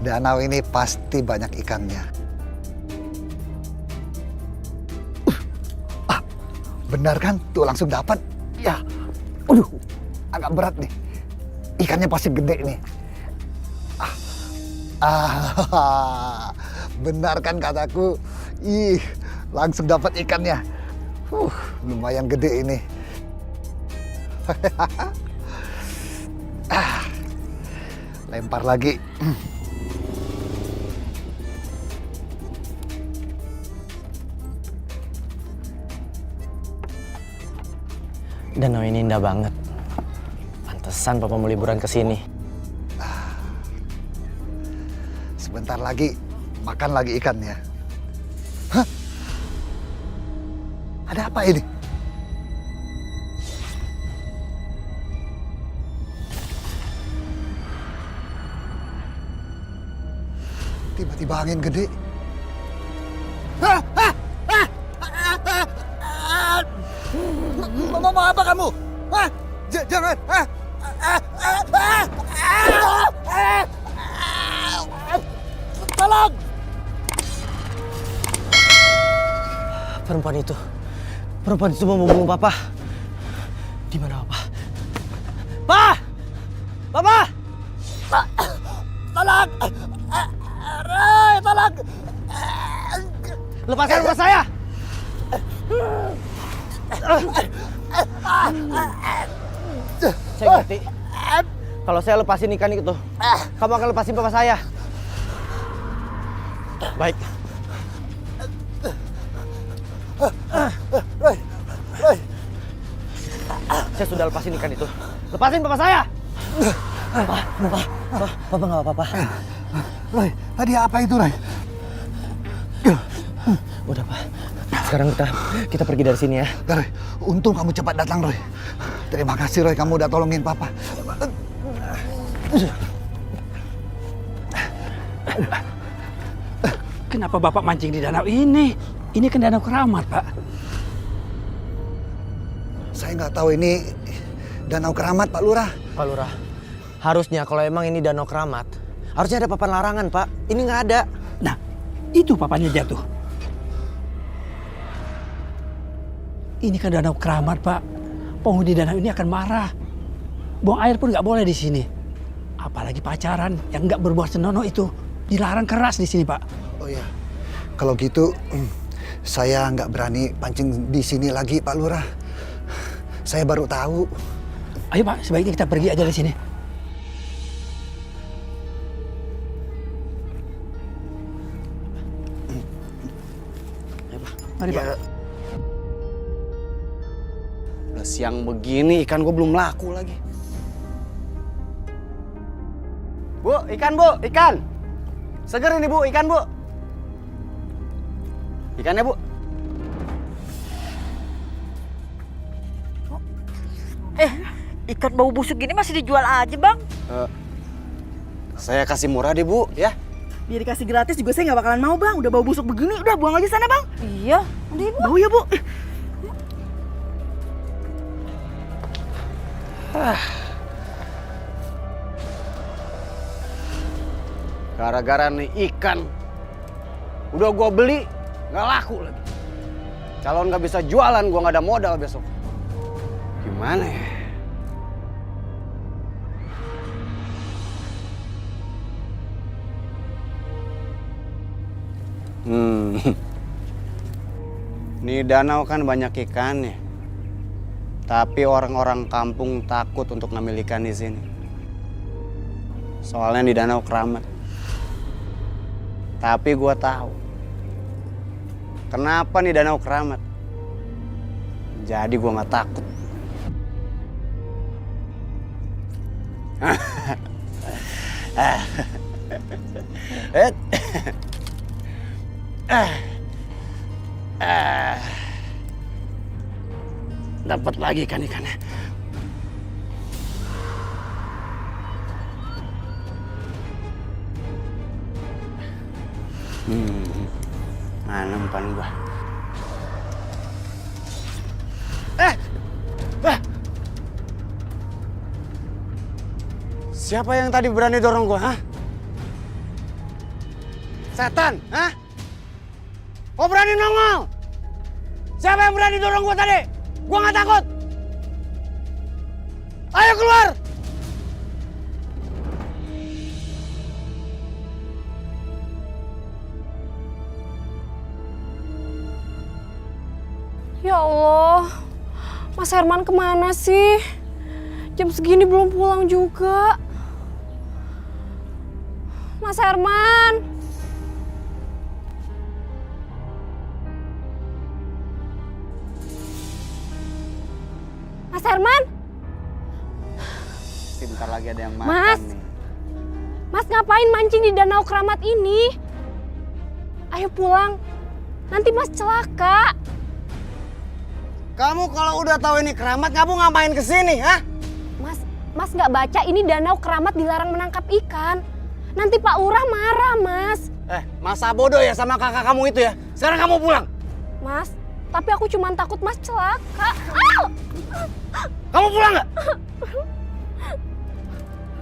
Danau ini pasti banyak ikannya. Benar kan? Tuh langsung dapat. Ya, aduh, agak berat nih. Ikannya pasti gede nih. Benar kan kataku? Ih, langsung dapat ikannya. Lumayan gede ini. Lempar lagi. Danau ini indah banget. Pantesan Papa mau liburan ke sini. Sebentar lagi makan lagi ikannya. Hah? Ada apa ini? Tiba-tiba angin gede. Mau apa kamu? Hah? Jangan. Tolong! Perempuan itu mau membunuh Papa. Di mana Papa? Pa! Papa! Tolong! Ray, tolong! Lepaskan Papa saya! Saya ngerti. Kalau saya lepasin ikan itu, kamu akan lepasin Papa saya. Baik. Saya sudah lepasin ikan itu. Lepasin Papa saya! Papa nggak apa-apa. Roy, tadi apa itu, Roy? Udah, Pak. Sekarang kita pergi dari sini ya. Roy, untung kamu cepat datang, Roy. Terima kasih, Roy. Kamu udah tolongin Papa. Kenapa Bapak mancing di danau ini? Ini kan danau keramat, Pak. Saya nggak tahu ini danau keramat, Pak Lurah. Pak Lurah, harusnya kalau emang ini danau keramat, harusnya ada papan larangan, Pak. Ini nggak ada. Nah, itu papannya jatuh. Ini kan danau keramat, Pak. Penghuni danau ini akan marah. Buang air pun nggak boleh di sini. Apalagi pacaran yang nggak berbuat senonoh itu dilarang keras di sini, Pak. Oh ya, kalau gitu saya nggak berani pancing di sini lagi, Pak Lurah. Saya baru tahu. Ayo, Pak, sebaiknya kita pergi aja dari sini. Mari, Pak. Udah siang begini ikan gue belum laku lagi. Bu, ikan Bu, ikan. Seger ini Bu, ikan Bu. Ikannya Bu. Ikan bau busuk gini masih dijual aja, Bang. Saya kasih murah deh Bu, ya. Biar dikasih gratis juga saya nggak bakalan mau, Bang. Udah bau busuk begini, udah buang aja sana, Bang. Iya, udah Ibu. Bau ya, Bu. Gara-gara nih ikan. Udah gua beli, nggak laku lagi. Calon nggak bisa jualan, gua nggak ada modal besok. Gimana ya? Nih danau kan banyak ikannya. Tapi orang-orang kampung takut untuk ngambil ikan di sini. Soalnya di danau keramat. Tapi gua tahu kenapa nih danau keramat. Jadi gua nggak takut. Dapat lagi ikan-ikannya. Mana umpan gua? Siapa yang tadi berani dorong gua, hah? setan, hah? Kau berani nongol? Siapa yang berani dorong gua tadi? Gua nggak takut. Ayo keluar! Ya Allah, Mas Herman kemana sih? Jam segini belum pulang juga. Mas Herman. Mas Herman? Sebentar lagi ada yang makan Mas. nih. Mas ngapain mancing di Danau Keramat ini? Ayo pulang, nanti Mas celaka. Kamu kalau udah tahu ini keramat, kamu ngapain kesini, hah? Mas nggak baca ini Danau Keramat dilarang menangkap ikan. Nanti Pak Lurah marah, Mas. Masa bodoh ya sama kakak kamu itu ya? Sekarang kamu pulang. Mas, tapi aku cuma takut Mas celaka. Kamu pulang nggak?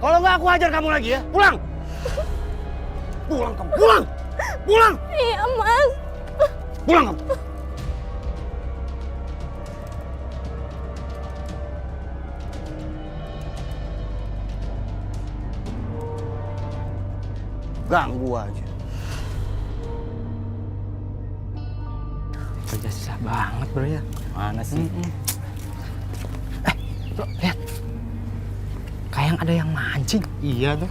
Kalau nggak aku hajar kamu lagi ya. Pulang. Pulang kamu. Pulang. Pulang. Iya, Mas. Pulang kamu. Ganggu aja. Kerja susah banget bro ya. Mana sih? Bro, lihat. Kayak ada yang mancing. Iya tuh.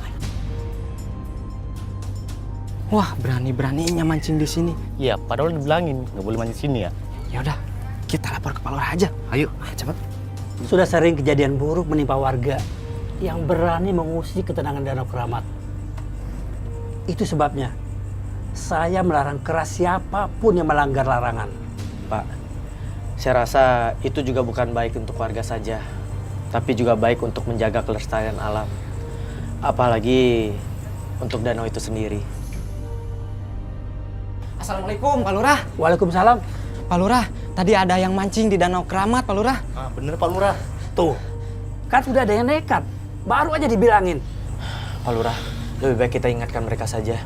Wah, berani-beraninya mancing di sini. Iya, padahal dibilangin nggak boleh mancing sini ya. Ya udah, kita lapor ke Pak Lurah aja. Ayo, cepet. Sudah sering kejadian buruk menimpa warga yang berani mengusik ketenangan Danau Keramat. Itu sebabnya saya melarang keras siapapun yang melanggar larangan. Pak, saya rasa itu juga bukan baik untuk warga saja, tapi juga baik untuk menjaga kelestarian alam. Apalagi untuk danau itu sendiri. Assalamualaikum, Pak Lurah. Waalaikumsalam. Pak Lurah, tadi ada yang mancing di Danau Keramat, Pak Lurah. Ah, bener Pak Lurah. Tuh, kan sudah ada yang nekat. Baru aja dibilangin. Pak Lurah, lebih baik kita ingatkan mereka saja.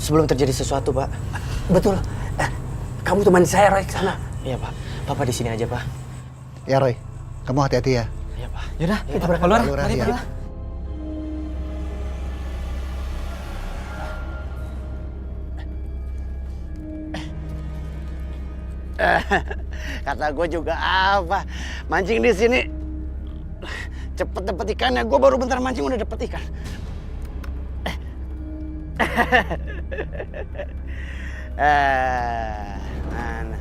Sebelum terjadi sesuatu, Pak. Betul. Kamu temani saya, Roy, ke sana. Iya, Pak. Papa di sini aja, Pak. Ya Roy, kamu hati-hati ya. Iya, Pak. Yaudah, kita Pak. berangkat. Pak Lurah, Pak Lurah, mari, iya. Pak Lurah. Kata gue juga apa? Mancing di sini cepet dapet ikannya. Gue baru bentar mancing udah dapet ikan. Mana?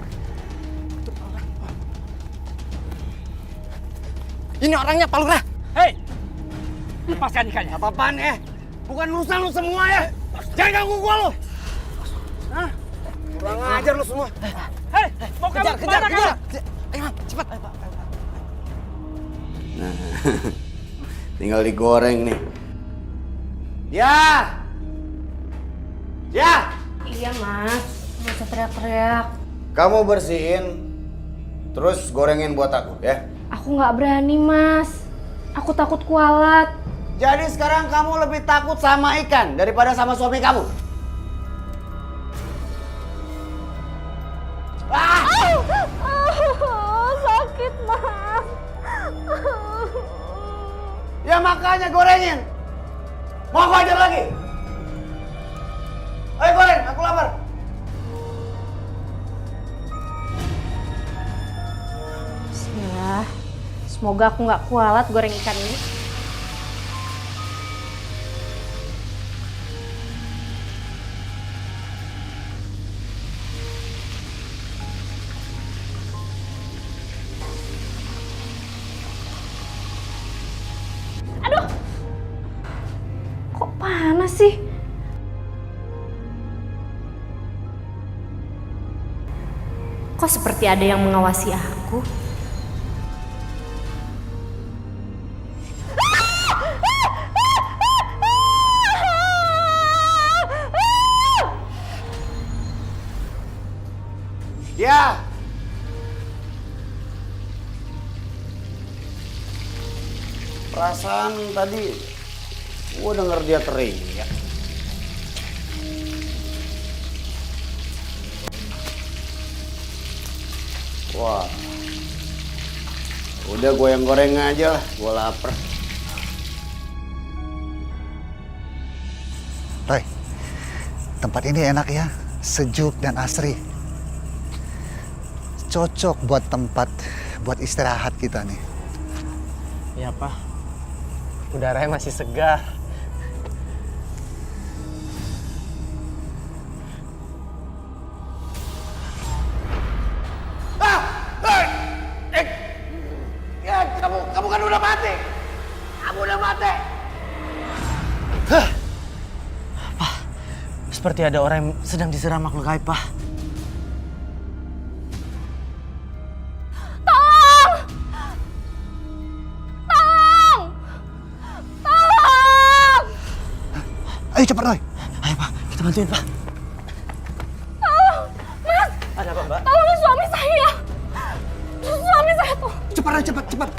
Ini orangnya, Pak Lurah. Hei, lepaskan ikannya. Apa-apaan ya? Bukan urusan lu semua ya. Jangan ganggu gue lu. Hah? Kurang ajar lu semua. Hei, mau Kejar, kamu kejar, kemana kejar. kamu? Ayo, cepat. Nah, tinggal digoreng nih. Ya! Ya! Iya, Mas. Nggak usah teriak-teriak. Kamu bersihin, terus gorengin buat aku ya. Aku nggak berani, Mas. Aku takut kualat. Jadi sekarang kamu lebih takut sama ikan daripada sama suami kamu? Sakit, Mas. Ya makanya gorengin. Mau aku ajar lagi? Ayo goreng, aku lapar. Bismillah. Semoga aku nggak kualat goreng ikan ini. Aduh, kok panas sih? Kok seperti ada yang mengawasi aku? Ya. Perasaan tadi gua denger dia teriak. Wah. Udah gue yang goreng aja lah, gue lapar. Roy, tempat ini enak ya, sejuk dan asri. Cocok buat tempat buat istirahat kita nih. Iya, Pak. Udaranya masih segar. Kamu kan udah mati. Kamu udah mati. Pak, seperti ada orang yang sedang diserang makhluk gaib, Pak. Ayo cepat Roy. Ayo, Pak. Kita bantuin, Pak. Mas, Ada apa, Mbak? tolongin suami saya. Suami saya tuh. Cepat Roy, cepat, cepat.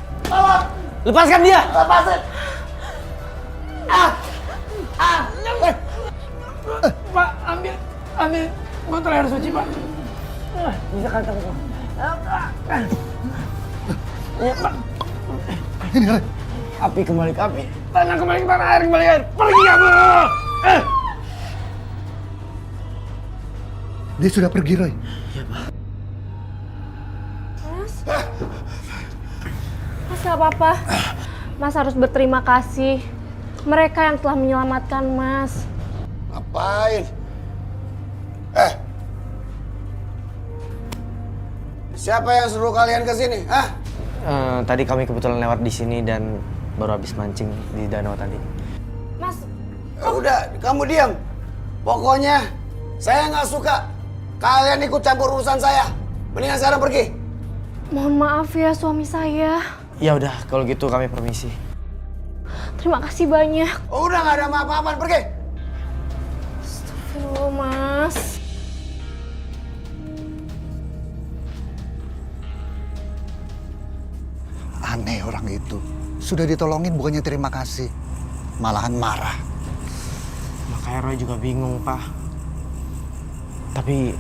Lepaskan dia! Lepasin. Pak, ambil botol air suci, Pak. Bisa kan kamu? Ini Roy. Api kembali ke api. Tanah kembali ke tanah, air kembali ke air. Pergi kamu! Dia sudah pergi Roy. Mas gak apa-apa. Mas harus berterima kasih. Mereka yang telah menyelamatkan Mas. Ngapain? Siapa yang suruh kalian ke sini? Hah? Tadi kami kebetulan lewat di sini dan baru habis mancing di danau tadi. Mas, Ya udah, kamu diam. Pokoknya saya nggak suka kalian ikut campur urusan saya. Mendingan sekarang pergi. mohon maaf ya suami saya. Ya udah, kalau gitu kami permisi. Terima kasih banyak. Oh, udah nggak ada apa-apaan, pergi. Astagfirullah, Mas. Aneh orang itu. Sudah ditolongin bukannya terima kasih. Malahan marah. Makanya Roy juga bingung, Pak. Tapi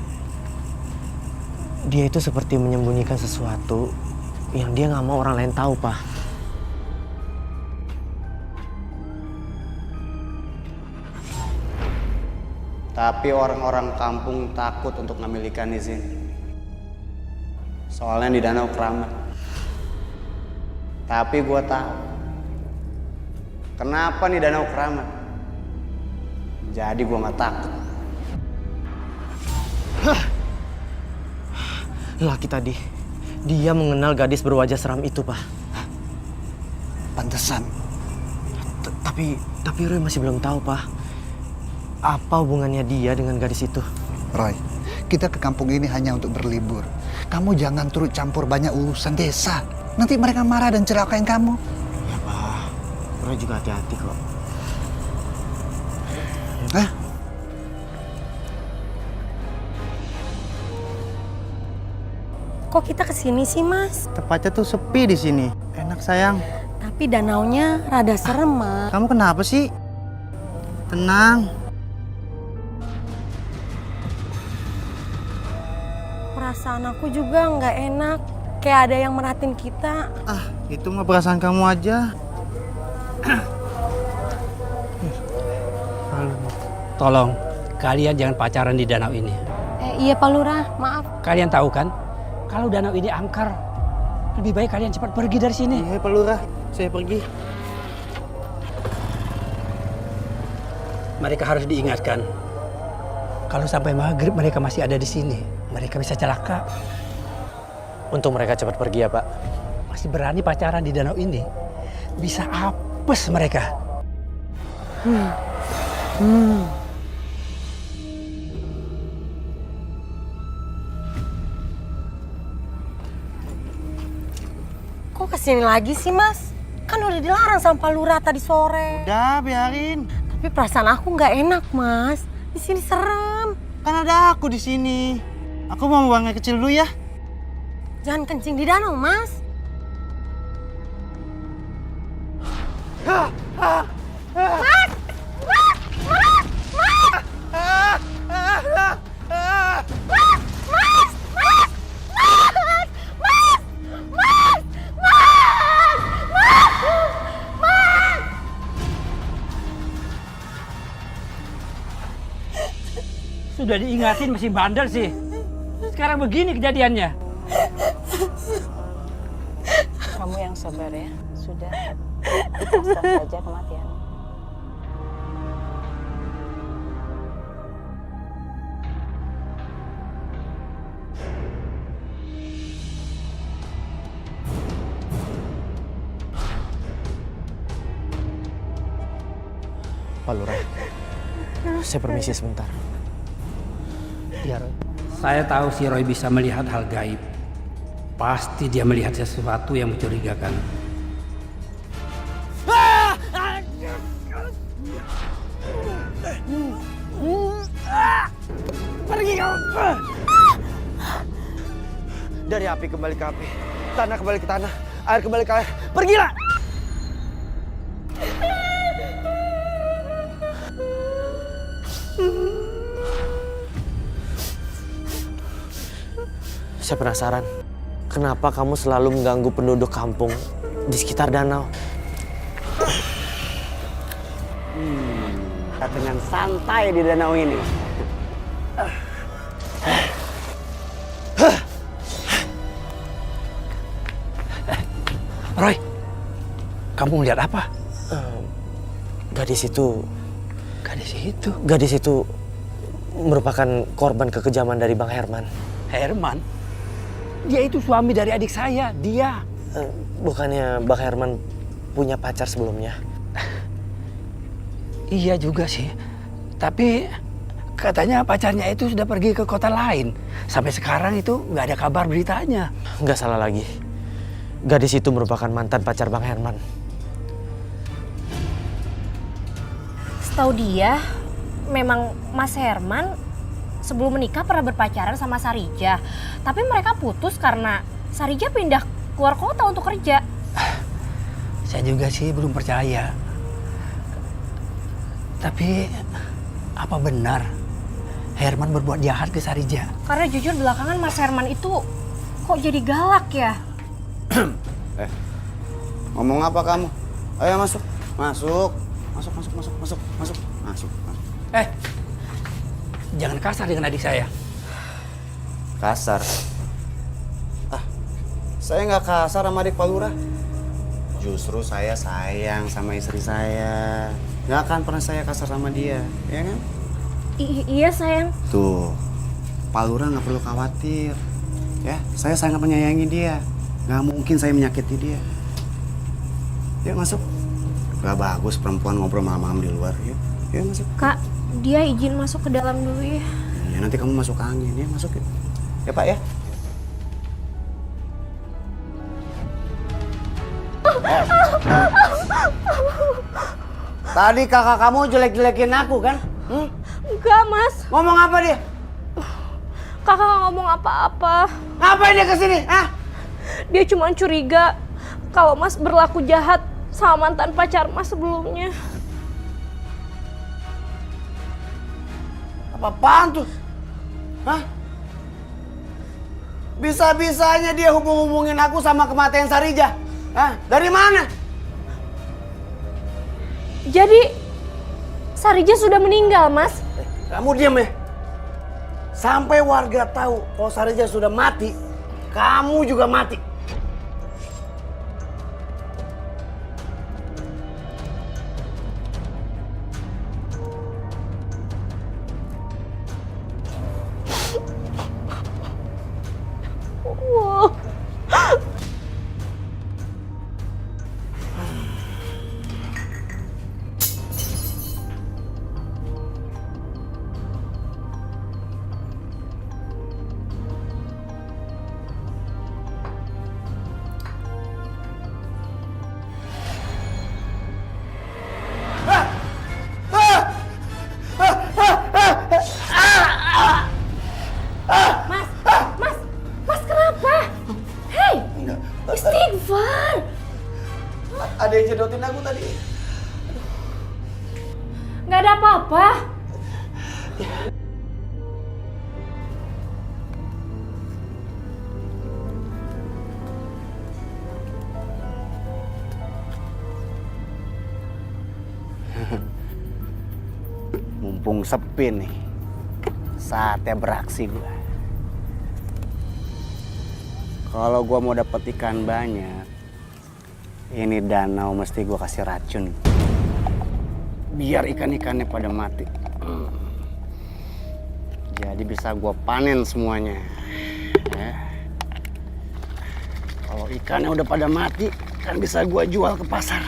dia itu seperti menyembunyikan sesuatu yang dia nggak mau orang lain tahu, Pak. Tapi orang-orang kampung takut untuk ngambil ikan di sini. Soalnya di Danau Keramat. Tapi gua tahu kenapa nih Danau Keramat. Jadi gua nggak takut. Laki tadi, dia mengenal gadis berwajah seram itu, Pak. Pantesan. Tapi Roy masih belum tahu, Pak. Apa hubungannya dia dengan gadis itu? Roy, kita ke kampung ini hanya untuk berlibur. Kamu jangan turut campur banyak urusan desa. Nanti mereka marah dan celakain kamu. Ya, Pak. Roy juga hati-hati kok. Hah? Kok kita kesini sih, Mas? Tempatnya tuh sepi di sini. Enak sayang. Tapi danaunya rada serem, Mas. Kamu kenapa sih? Tenang. Perasaan aku juga nggak enak. Kayak ada yang merhatiin kita. Ah, itu mah perasaan kamu aja. Tolong, kalian jangan pacaran di danau ini. Iya Pak Lurah, maaf. Kalian tahu kan, kalau danau ini angker, lebih baik kalian cepat pergi dari sini. Iya Pak Lurah, saya pergi. Mereka harus diingatkan. Kalau sampai maghrib mereka masih ada di sini, mereka bisa celaka. Untung mereka cepat pergi ya, Pak. Masih berani pacaran di danau ini, bisa apes mereka. Kok kesini lagi sih, Mas? Kan udah dilarang sama Pak Lurah tadi sore. Udah, biarin. Tapi perasaan aku nggak enak, Mas. Di sini serem. Kan ada aku di sini. Aku mau buang air kecil dulu ya. Jangan kencing di danau, Mas. sudah diingatin masih bandel sih. Sekarang begini kejadiannya. Kamu yang sabar ya. Sudah. Ikhlaskan saja kematian. Pak Lurah, saya permisi sebentar. Ya, Roy. Saya tahu si Roy bisa melihat hal gaib. Pasti dia melihat sesuatu yang mencurigakan. Pergi kamu! Dari api kembali ke api, tanah kembali ke tanah, air kembali ke air. Pergilah! Saya penasaran, kenapa kamu selalu mengganggu penduduk kampung di sekitar danau? Dengan santai di danau ini. Roy, kamu melihat apa? Gadis itu Gadis itu merupakan korban kekejaman dari Bang Herman. Herman. Dia itu suami dari adik saya, dia. Bukannya Bang Herman punya pacar sebelumnya? Iya juga sih. Tapi katanya pacarnya itu sudah pergi ke kota lain. Sampai sekarang itu nggak ada kabar beritanya. Nggak salah lagi. Gadis itu merupakan mantan pacar Bang Herman. Setahu dia, memang Mas Herman sebelum menikah pernah berpacaran sama Sarija. Tapi mereka putus karena Sarija pindah keluar kota untuk kerja. Saya juga sih belum percaya. Tapi apa benar Herman berbuat jahat ke Sarija? Karena jujur belakangan Mas Herman itu kok jadi galak ya? Ngomong apa kamu? Ayo masuk. Masuk. Jangan kasar dengan adik saya. Kasar? Saya nggak kasar sama adik Pak Lurah. Justru saya sayang sama istri saya. Nggak akan pernah saya kasar sama dia, ya kan? Iya sayang. Tuh, Pak Lurah nggak perlu khawatir. Ya, saya sangat menyayangi dia. Nggak mungkin saya menyakiti dia. Yuk masuk. Gak bagus perempuan ngobrol malam-malam di luar. Yuk masuk. Kak, dia izin masuk ke dalam dulu ya. Ya nanti kamu masuk angin. Ya masuk yuk. Ya Pak ya. Tadi kakak kamu jelek-jelekin aku kan? Enggak Mas, Ngomong apa dia? kakak nggak ngomong apa-apa. Ngapain dia kesini? Dia cuma curiga kalau Mas berlaku jahat sama mantan pacar Mas sebelumnya. Apa-apaan tuh? Bisa-bisanya dia hubung-hubungin aku sama kematian Sarija. Dari mana? Jadi Sarija sudah meninggal Mas? Kamu diam ya. Sampai warga tahu kalau Sarija sudah mati, kamu juga mati. Wow. Mas kenapa? Hei, istighfar. Ada yang jedotin aku tadi. Nggak ada apa-apa. Mumpung sepi nih, Saatnya beraksi gua. Kalau gua mau dapet ikan banyak, ini danau mesti gua kasih racun. Biar ikan-ikannya pada mati. Jadi bisa gua panen semuanya. Ya. Kalau ikannya udah pada mati, kan bisa gua jual ke pasar.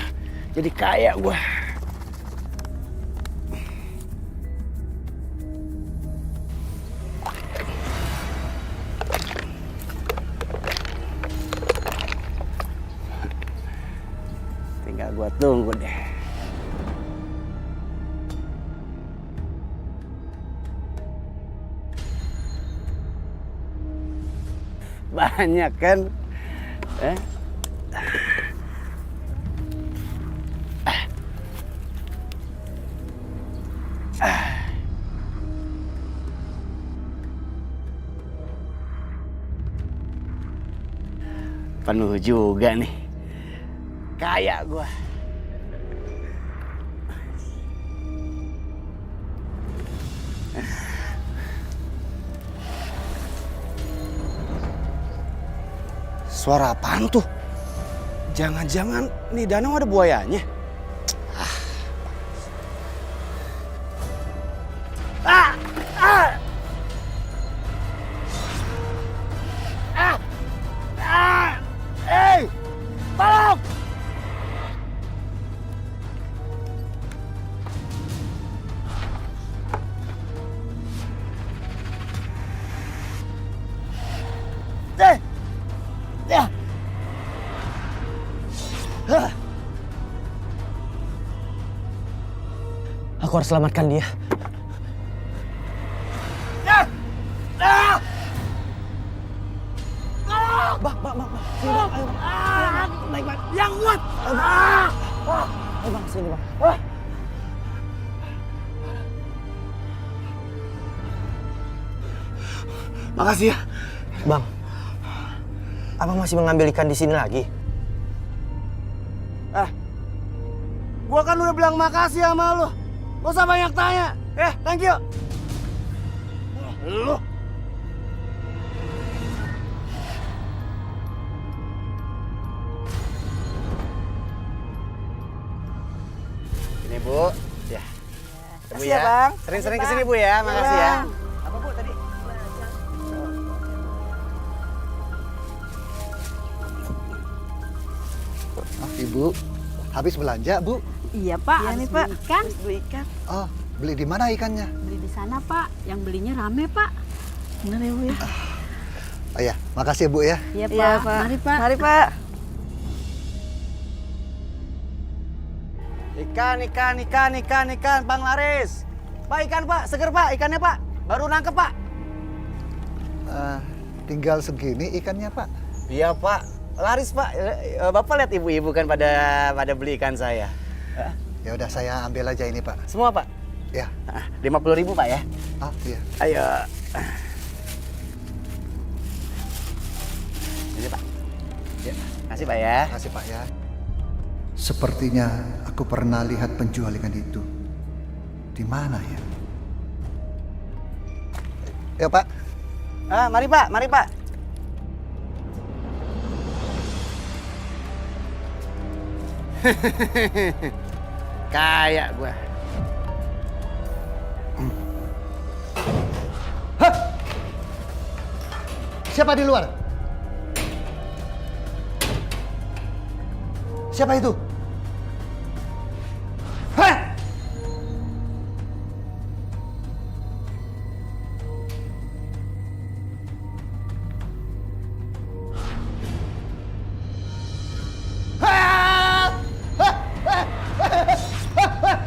Jadi kaya gua. Tinggal gua tunggu deh. Banyak kan? Penuh juga nih. Kaya gua. Suara apaan tuh? Jangan-jangan nih danau ada buayanya. Hey! Tolong! Ya. Aku harus selamatkan dia. Bang. Sini, Bang. Ayo, Bang. Baik, yang kuat. Ayo, Bang. Sini, Bang. Makasih ya. Bang, Abang masih mengambil ikan di sini lagi? Gua kan udah bilang makasih sama lu. Gak usah banyak tanya. Thank you. Lu. Ini Bu. Ya. Bu Makasih ya, Bang. Sering-sering kesini Bu ya. Makasih ya. Bang. Apa Bu tadi? Ibu, habis belanja, Bu? Iya Pak, Iya habis nih, Pak. beli ikan. Beli ikan. Oh, beli di mana ikannya? Beli di sana Pak, yang belinya rame Pak. Bener ya, Bu ya? Oh ya, makasih ya, Bu ya. Iya Pak, Iya, Pak. mari Pak. Mari, Pak. Ikan, Bang Laris. Pak, ikan Pak, seger Pak, ikannya Pak. Baru nangkep Pak. Tinggal segini ikannya, Pak. Iya Pak, laris Pak. Bapak lihat ibu-ibu kan pada beli ikan saya. Ya udah, saya ambil aja ini, Pak. Semua Pak. Ya. 50.000 Pak ya. Oh, iya. Ayo. Ini Pak. Ya, kasih Pak ya. Makasih, Pak ya. Sepertinya aku pernah lihat penjual ikan itu. Di mana ya? Ya, Pak. Mari Pak, mari Pak. Kayak gua. Siapa di luar? Siapa itu? Hah?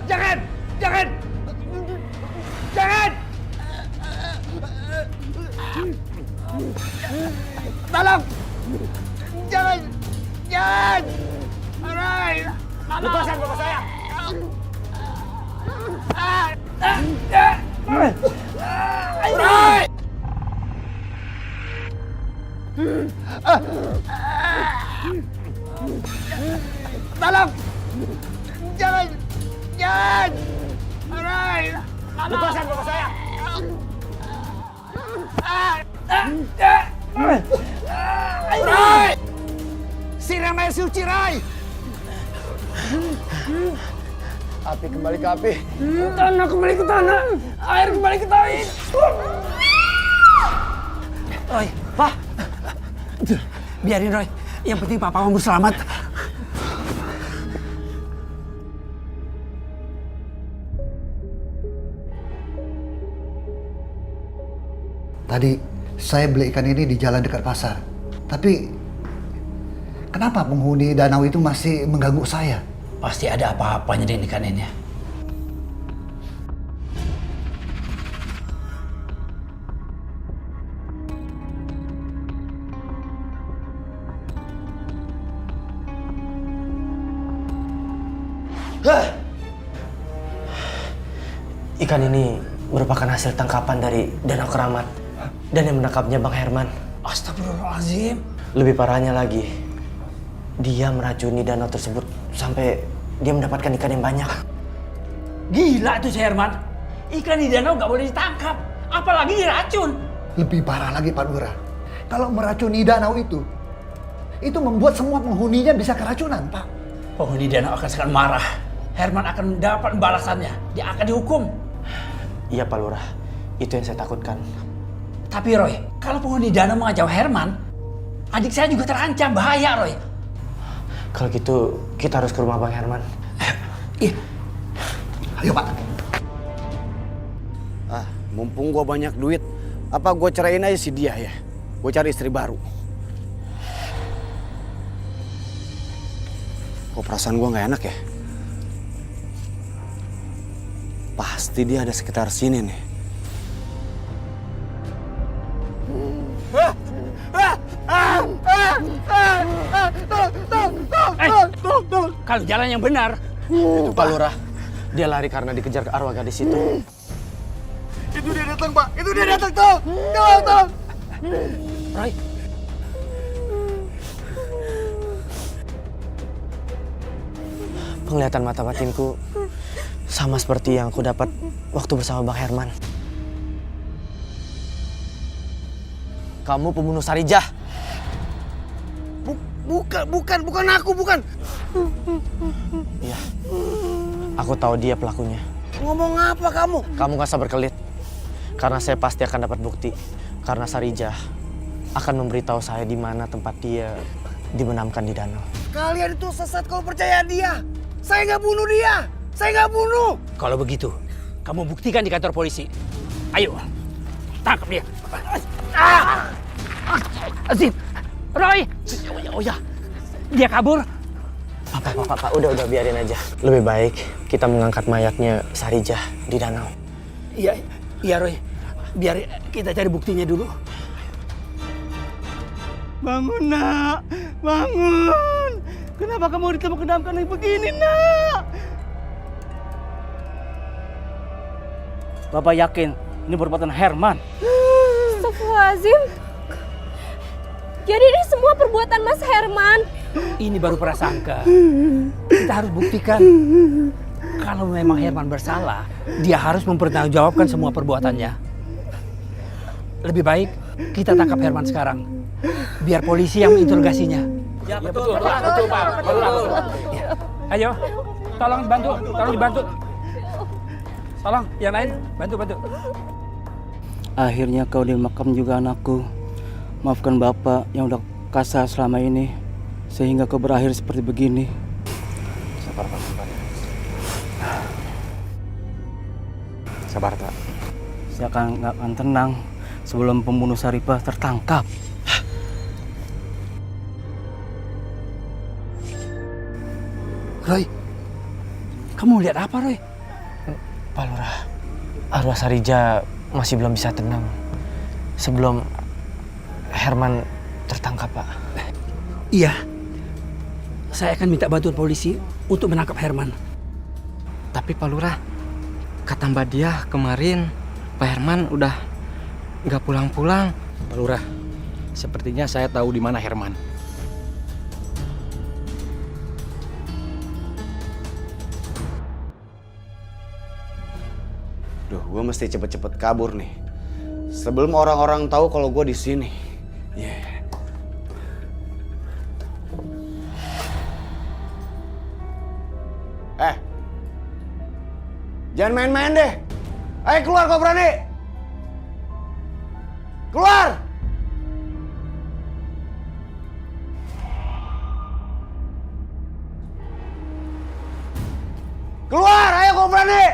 Jangan! Jangan! Jangan! Tolong! Jangan! Jangan! Arai! Lepaskan bapak saya. Arai! Tolong! Jangan! Jangan! Arai! Lepaskan bapak saya. Rai! Siram air suci, Rai! Api kembali ke api. Tanah kembali ke tanah, air kembali ke air. Roy, Pak. Biarin Roy, yang penting Papa kamu selamat. Tadi saya beli ikan ini di jalan dekat pasar. Tapi kenapa penghuni danau itu masih mengganggu saya? Pasti ada apa-apanya di ikan ini. Ikan ini merupakan hasil tangkapan dari Danau Keramat. Dan yang menangkapnya Bang Herman. Astagfirullahaladzim. Lebih parahnya lagi, dia meracuni danau tersebut sampai dia mendapatkan ikan yang banyak. Gila tuh si Herman. Ikan di danau nggak boleh ditangkap, apalagi diracun. Lebih parah lagi Pak Lurah. Kalau meracuni danau itu membuat semua penghuninya bisa keracunan, Pak. Penghuni danau akan sangat marah. Herman akan mendapat balasannya. Dia akan dihukum. Iya Pak Lurah, itu yang saya takutkan. Tapi Roy, kalau penghuni danau mengajak Herman, adik saya juga terancam, bahaya Roy. Kalau gitu kita harus ke rumah Bang Herman. Iya. Ayo Pak. Mumpung gue banyak duit, apa gue ceraiin aja si dia ya? Gue cari istri baru. Kok perasaan gue nggak enak ya? Pasti dia ada sekitar sini nih. Kalau jalan yang benar. Itu Pak Lurah, dia lari karena dikejar ke arwah gadis itu. Itu dia datang, Pak. Itu dia datang tuh. Tolong. Roy. Penglihatan mata batinku sama seperti yang aku dapat waktu bersama Bang Herman. Kamu pembunuh Sarijah. Bukan aku. Iya, aku tahu dia pelakunya. Ngomong apa kamu? Kamu gak usah berkelit, karena saya pasti akan dapat bukti. Karena Sarijah akan memberitahu saya di mana tempat dia dibenamkan di danau. Kalian itu sesat kalau percaya dia. Saya nggak bunuh dia. Saya nggak bunuh. Kalau begitu, kamu buktikan di kantor polisi. Ayo, tangkap dia. Azim, Roy. Oh ya, dia kabur. Pak, udah biarin aja. Lebih baik kita mengangkat mayatnya Sarijah di danau. Iya Roy. Biar kita cari buktinya dulu. Bangun nak, bangun. Kenapa kamu ditembak-tembakkan kayak begini nak? Bapak yakin ini perbuatan Herman. Astagfirullahaladzim. Jadi ini semua perbuatan Mas Herman. Ini baru prasangka. Kita harus buktikan. Kalau memang Herman bersalah, dia harus mempertanggungjawabkan semua perbuatannya. Lebih baik kita tangkap Herman sekarang. Biar polisi yang menginterogasinya. Ya betul Pak. Ya. Ayo, tolong dibantu. Tolong, yang lain bantu. Akhirnya kau dimakam juga anakku. Maafkan Bapak yang udah kasar selama ini, sehingga kau berakhir seperti begini. Sabar, Pak. Sabar, Pak. Saya nggak akan tenang sebelum pembunuh Saripah tertangkap. Roy, kamu lihat apa Roy? Pak Lurah, arwah Sarijah masih belum bisa tenang sebelum Herman tertangkap, Pak. Iya, saya akan minta bantuan polisi untuk menangkap Herman. Tapi Pak Lurah, kata Mbak Diah kemarin Pak Herman udah nggak pulang-pulang. Pak Lurah, sepertinya saya tahu di mana Herman. Duh, gue mesti cepet-cepet kabur nih. Sebelum orang-orang tahu kalau gue di sini. Yeah. Jangan main-main deh. Ayo keluar kalau berani. Keluar. Keluar, ayo kalau berani.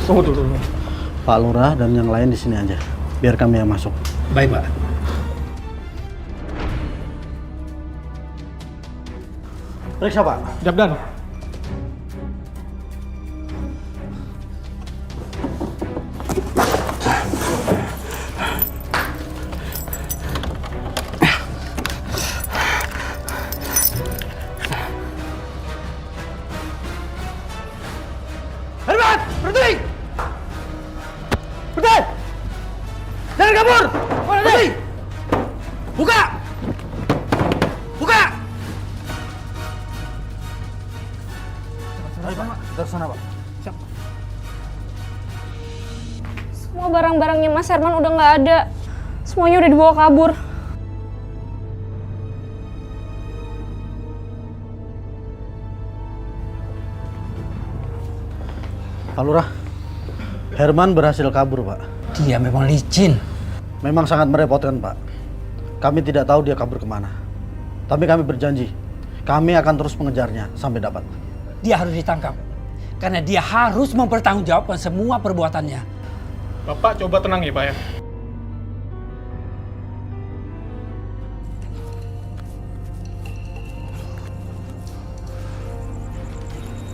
Tunggu dulu. Pak Lurah dan yang lain di sini aja. Biar kami yang masuk. Baik, Pak. Periksa, Pak. Jabdan. Herman, berhenti! Berhenti! Jangan kabur! Berhenti! Buka! Buka! Dari sana, Pak. Semua barang-barangnya Mas Herman udah nggak ada. Semuanya udah dibawa kabur. Pak Lurah, Herman berhasil kabur, Pak. Dia memang licin. Memang sangat merepotkan, Pak. Kami tidak tahu dia kabur kemana. Tapi kami berjanji, kami akan terus mengejarnya sampai dapat. Dia harus ditangkap. Karena dia harus mempertanggungjawabkan semua perbuatannya. Bapak coba tenang ya, Pak ya.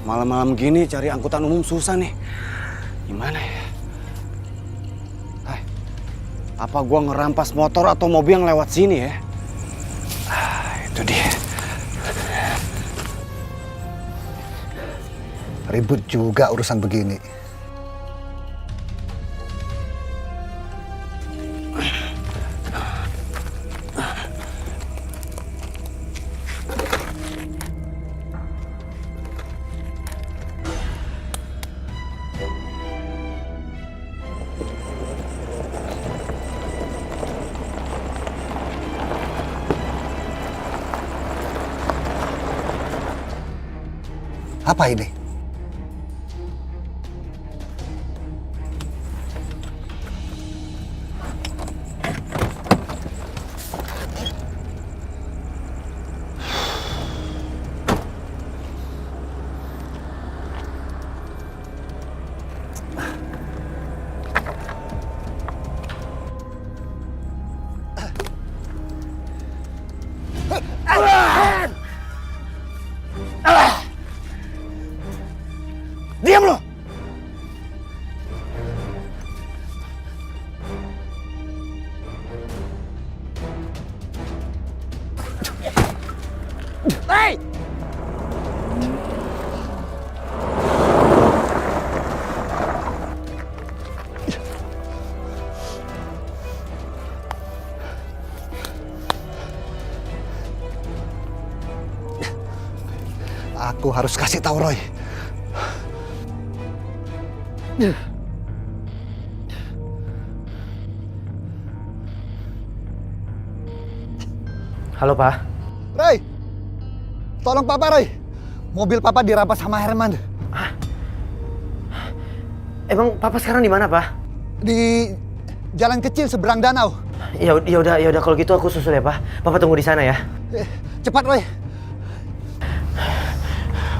Malam-malam gini cari angkutan umum susah nih. Gimana ya? Hai, apa gua ngerampas motor atau mobil yang lewat sini ya? Itu dia. Ribut juga urusan begini. Apa ini? Diam lo! Hei! Aku harus kasih tahu Roy. Halo, Pak. Roy, tolong Papa Roy. Mobil Papa dirampas sama Herman. Emang Papa sekarang di mana, Pak? Di jalan kecil seberang danau. Ya udah kalau gitu aku susul ya, Pak. Papa tunggu di sana ya. Cepat Roy.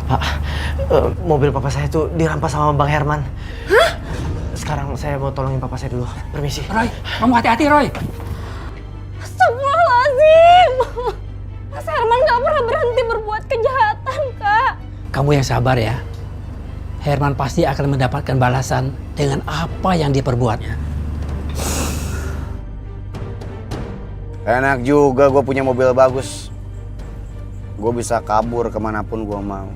Pak, mobil Papa saya tuh dirampas sama Bang Herman. Hah? Sekarang saya mau tolongin Papa saya dulu. Permisi. Roy, kamu hati-hati, Roy. Astagfirullahaladzim. Mas Herman gak pernah berhenti berbuat kejahatan, Kak. Kamu yang sabar ya. Herman pasti akan mendapatkan balasan dengan apa yang dia perbuatnya. Enak juga gue punya mobil bagus. Gue bisa kabur kemanapun gue mau.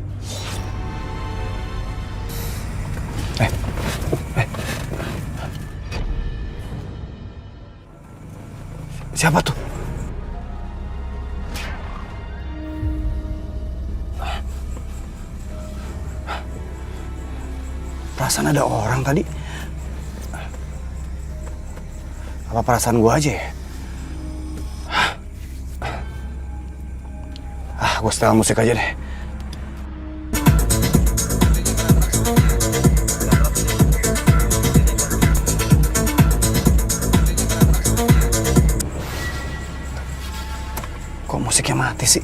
Siapa tuh? Perasaan ada orang tadi. Apa perasaan gua aja ya? Gue setel musik aja deh. Kok musiknya mati sih?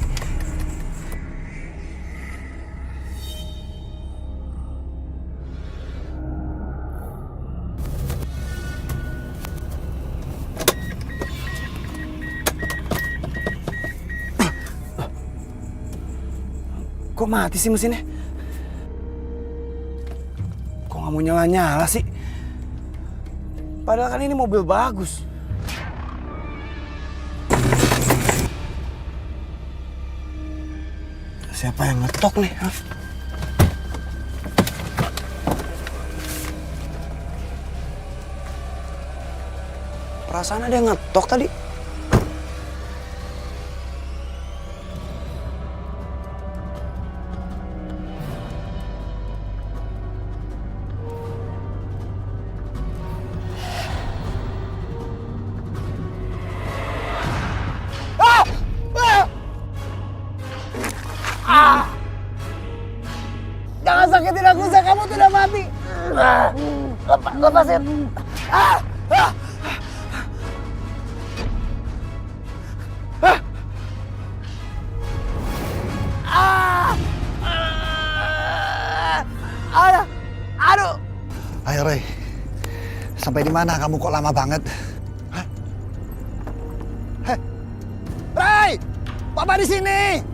Kok mati sih mesinnya? Kok nggak mau nyala-nyala sih? Padahal kan ini mobil bagus. Siapa yang ngetok nih? Hah? Perasaan ada yang ngetok tadi. Jangan sakitin aku, Zak. Kamu tidak mati. Lepasin. Aduh. Ayo, Roy. Sampai di mana kamu kok lama banget? Hah? Heh. Roy! Papa di sini.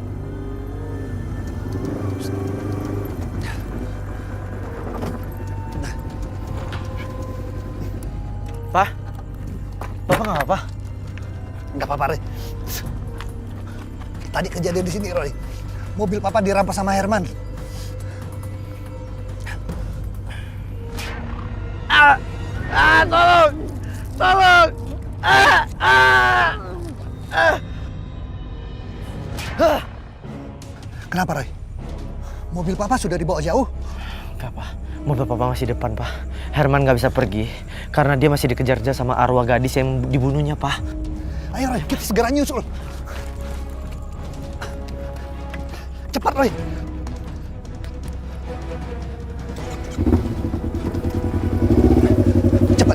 Pak? Papa nggak apa-apa? Nggak apa-apa, Roy. Tadi kejadian di sini, Roy. Mobil Papa dirampas sama Herman. Tolong! Tolong! Kenapa, Roy? Mobil Papa sudah dibawa jauh? Enggak, Pak. Mobil Papa masih depan, Pak. Herman nggak bisa pergi karena dia masih dikejar-kejar sama arwah gadis yang dibunuhnya, Pak. Ayo, Roy, kita segera nyusul. Cepat, Roy.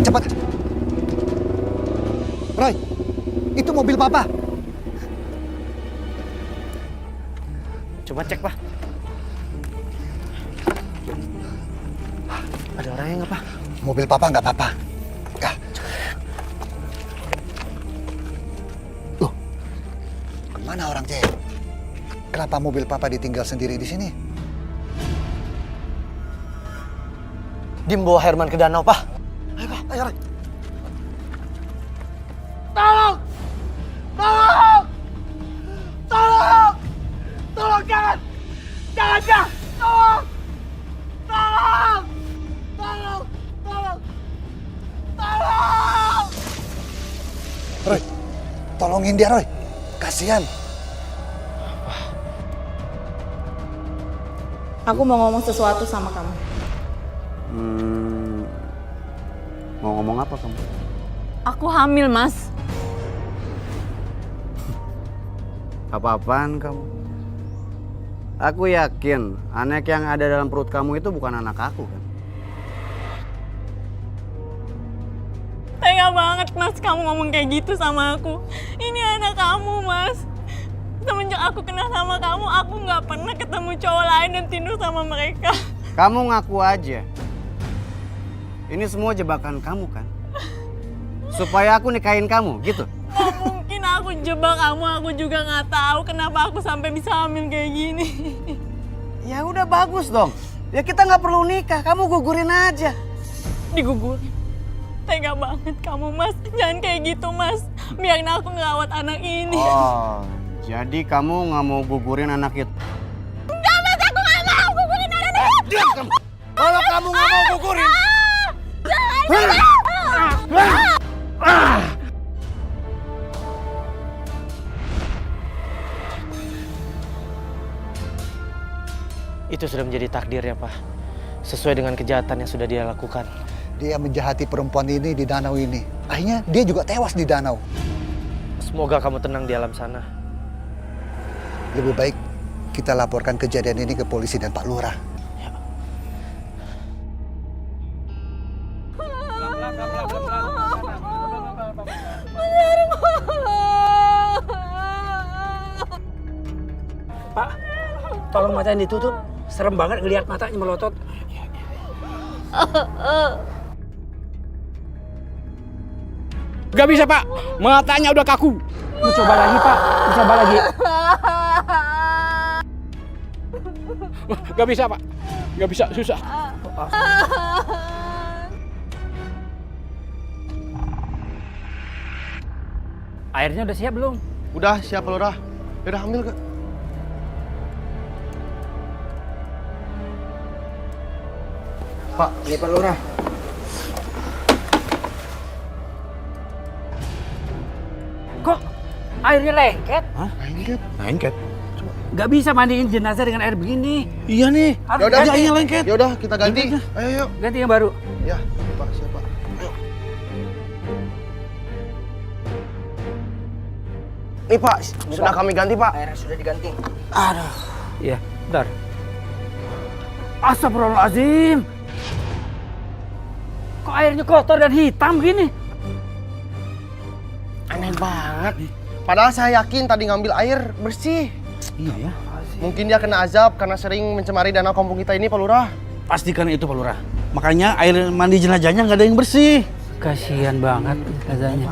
Cepat. Roy, itu mobil Papa. Coba cek, Pak. Ada orangnya nggak, Pak? Mobil Papa nggak apa-apa. Loh, kemana orang cewek? Kenapa mobil Papa ditinggal sendiri di sini? Dia membawa Herman ke danau, Pak. Ayo, Pak. Ayo, Roy. Tolong! Tolong! Tolong! Tolong, jangan! Jangan! Tolong! Tolong! Tolong! Tolong! Tolong! Roy, tolongin dia, Roy. Kasihan. Aku mau ngomong sesuatu sama kamu. Mau ngomong apa kamu? Aku hamil, Mas. Apa-apaan kamu? Aku yakin anak yang ada dalam perut kamu itu bukan anak aku kan? Tega banget, Mas, kamu ngomong kayak gitu sama aku. Ini anak kamu, Mas. Semenjak aku kenal sama kamu, aku nggak pernah ketemu cowok lain dan tidur sama mereka. Kamu ngaku aja. Ini semua jebakan kamu kan? Supaya aku nikahin kamu, gitu? Gak mungkin aku jebak kamu, aku juga nggak tahu kenapa aku sampai bisa hamil kayak gini. Ya udah bagus dong. Ya kita nggak perlu nikah, kamu gugurin aja. Digugurin? Tega banget kamu, Mas. Jangan kayak gitu, Mas. Biarin aku ngerawat anak ini. Oh, jadi kamu nggak mau gugurin anak itu? Enggak, Mas, aku nggak mau gugurin anak ini. Diam kamu. Kalau kamu nggak mau gugurin. Itu sudah menjadi takdirnya, Pak. Sesuai dengan kejahatan yang sudah dia lakukan. Dia menjahati perempuan ini di danau ini. Akhirnya dia juga tewas di danau. Semoga kamu tenang di alam sana. Lebih baik kita laporkan kejadian ini ke polisi dan Pak Lurah. Pak, tolong matanya ditutup. Serem banget ngelihat matanya melotot. Gak bisa, Pak. Matanya udah kaku. Coba lagi, Pak. Coba lagi. Gak bisa, Pak. Gak bisa, susah. Airnya udah siap belum? Udah siap, Lurah. Udah ambil ke. Pak, ini Pak Lurah. Kok airnya lengket? Hah? Lengket? Lengket? Gak bisa mandiin jenazah dengan air begini. Iya nih. Harus Yaudah, ganti. iya lengket. Yaudah, kita ganti. Ayo, yuk. Ganti yang baru. Ya, Pak, siapa? Ayo. Nih Pak, sudah kami ganti Pak. Airnya sudah diganti. Aduh. Iya, bentar. Astagfirullahaladzim. Kok airnya kotor dan hitam gini? Aneh banget. Padahal saya yakin tadi ngambil air bersih. Iya ya. Mungkin dia kena azab karena sering mencemari danau kampung kita ini, Pak Lurah. Pastikan itu, Pak Lurah. Makanya air mandi jenazahnya nggak ada yang bersih. Kasihan banget jenazahnya.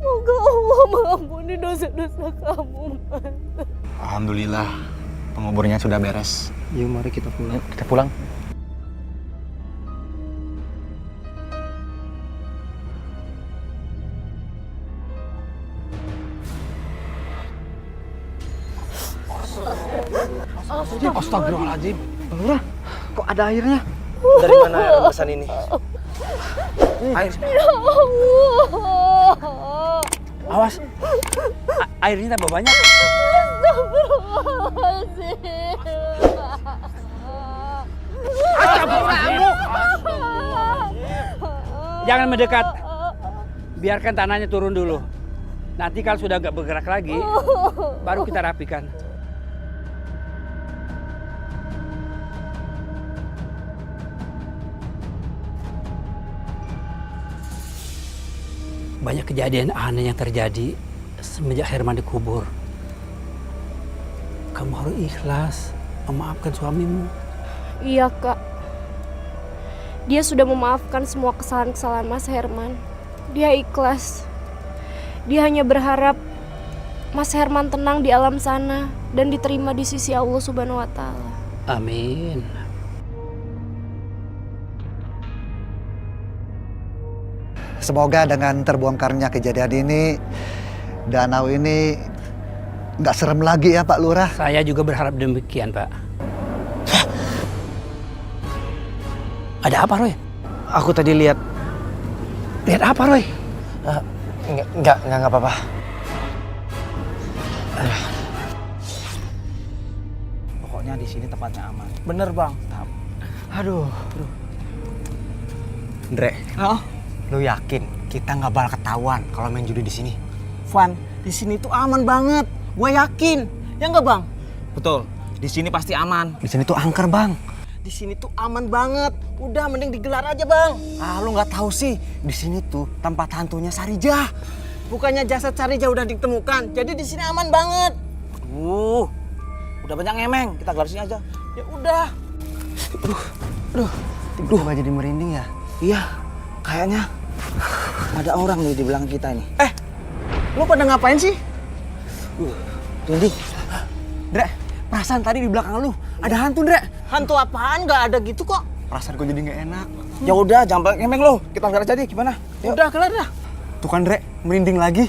Moga Allah mengampuni dosa-dosa kamu, Mas. Alhamdulillah, penguburnya sudah beres. Yuk mari kita pulang. Kita pulang. Astagfirullahaladzim. Pak Lurah, kok ada airnya? Dari mana air remesan ini? Air. Ya Allah. Awas. Airnya tambah banyak. Jangan mendekat. Biarkan tanahnya turun dulu. Nanti kalau sudah nggak bergerak lagi, baru kita rapikan. Banyak kejadian aneh yang terjadi semenjak Herman dikubur. Kamu harus ikhlas memaafkan suamimu. Iya, Kak. Dia sudah memaafkan semua kesalahan-kesalahan Mas Herman. Dia ikhlas. Dia hanya berharap Mas Herman tenang di alam sana dan diterima di sisi Allah Subhanahu wa Ta'ala. Amin. Semoga dengan terbongkarnya kejadian ini, danau ini nggak serem lagi ya Pak Lurah. Saya juga berharap demikian, Pak. Ada apa, Roy? Aku tadi lihat. Lihat apa, Roy? Enggak apa-apa. Pokoknya di sini tempatnya aman. Bener Bang. Aduh. Andre, lu yakin kita nggak bakal ketahuan kalau main judi di sini? Van, di sini tuh aman banget. Gue yakin. Ya nggak Bang? Betul. Di sini pasti aman. Di sini tuh angker, Bang. Di sini tuh aman banget. Udah mending digelar aja Bang. Ah, lu nggak tahu sih. Di sini tuh tempat hantunya Sarijah. Bukannya jasad Sarijah udah ditemukan. Jadi di sini aman banget. Udah banyak ngemeng. Kita gelar sini aja. Ya udah. Duh, nggak jadi merinding ya? Iya. Kayaknya ada orang nih di belakang kita ini. Lu pada ngapain sih? Rinding. Dre, perasaan tadi di belakang lu ada hantu, Dre. Hantu apaan? Nggak ada gitu kok. Perasaan gue jadi nggak enak. Ya udah, jangan banyak ngemeng lo. Kita gelar aja deh, gimana? Yuk. Udah kelar dah. Tuh kan, Dre, merinding lagi.